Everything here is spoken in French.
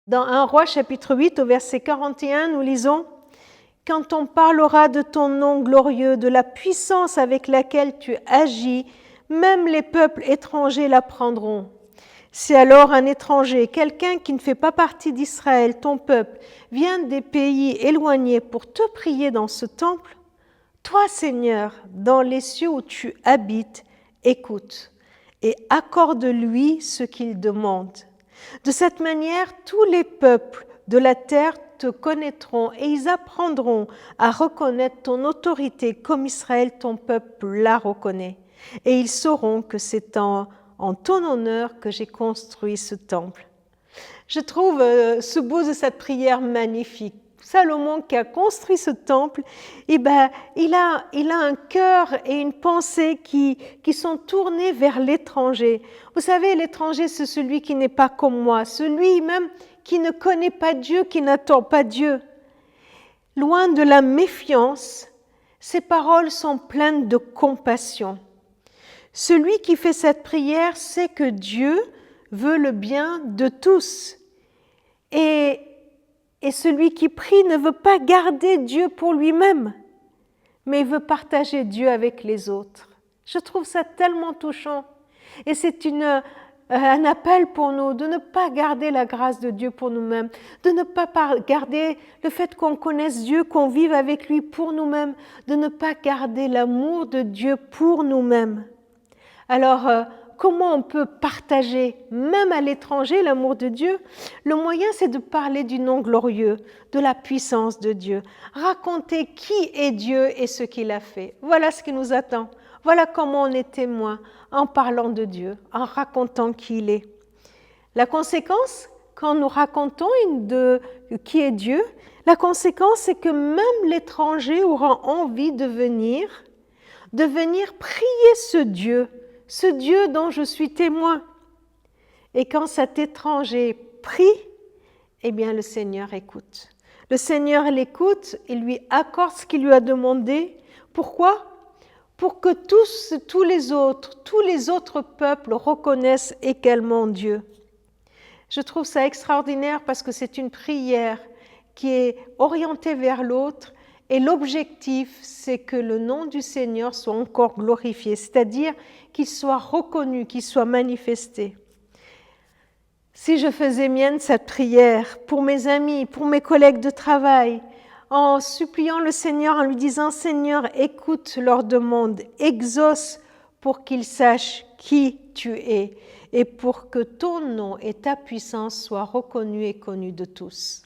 Dans 1 Roi chapitre 8 au verset 41, nous lisons « Quand on parlera de ton nom glorieux, de la puissance avec laquelle tu agis, même les peuples étrangers l'apprendront. Si alors un étranger, quelqu'un qui ne fait pas partie d'Israël, ton peuple, vient des pays éloignés pour te prier dans ce temple, toi, Seigneur, dans les cieux où tu habites, écoute et accorde-lui ce qu'il demande. De cette manière, tous les peuples de la terre te connaîtront et ils apprendront à reconnaître ton autorité comme Israël, ton peuple, la reconnaît. Et ils sauront que c'est en ton honneur que j'ai construit ce temple. » Je trouve ce bout de cette prière magnifique. Salomon qui a construit ce temple, il a un cœur et une pensée qui sont tournés vers l'étranger. Vous savez, l'étranger, c'est celui qui n'est pas comme moi, celui même qui ne connaît pas Dieu, qui n'attend pas Dieu. Loin de la méfiance, ces paroles sont pleines de compassion. Celui qui fait cette prière sait que Dieu veut le bien de tous. Et celui qui prie ne veut pas garder Dieu pour lui-même, mais il veut partager Dieu avec les autres. Je trouve ça tellement touchant. Et c'est un appel pour nous de ne pas garder la grâce de Dieu pour nous-mêmes, de ne pas garder le fait qu'on connaisse Dieu, qu'on vive avec lui pour nous-mêmes, de ne pas garder l'amour de Dieu pour nous-mêmes. Alors, comment on peut partager, même à l'étranger, l'amour de Dieu? Le moyen, c'est de parler du nom glorieux, de la puissance de Dieu, raconter qui est Dieu et ce qu'il a fait. Voilà ce qui nous attend. Voilà comment on est témoin en parlant de Dieu, en racontant qui il est. La conséquence, quand nous racontons de qui est Dieu, la conséquence, c'est que même l'étranger aura envie de venir prier ce Dieu dont je suis témoin. Et quand cet étranger prie, eh bien le Seigneur écoute. Le Seigneur l'écoute, il lui accorde ce qu'il lui a demandé. Pourquoi? Pour que tous les autres peuples reconnaissent également Dieu. Je trouve ça extraordinaire parce que c'est une prière qui est orientée vers l'autre et l'objectif, c'est que le nom du Seigneur soit encore glorifié, c'est-à-dire qu'il soit reconnu, qu'il soit manifesté. Si je faisais mienne cette prière pour mes amis, pour mes collègues de travail, en suppliant le Seigneur, en lui disant « Seigneur, écoute leur demande, exauce pour qu'ils sachent qui tu es et pour que ton nom et ta puissance soient reconnus et connus de tous. »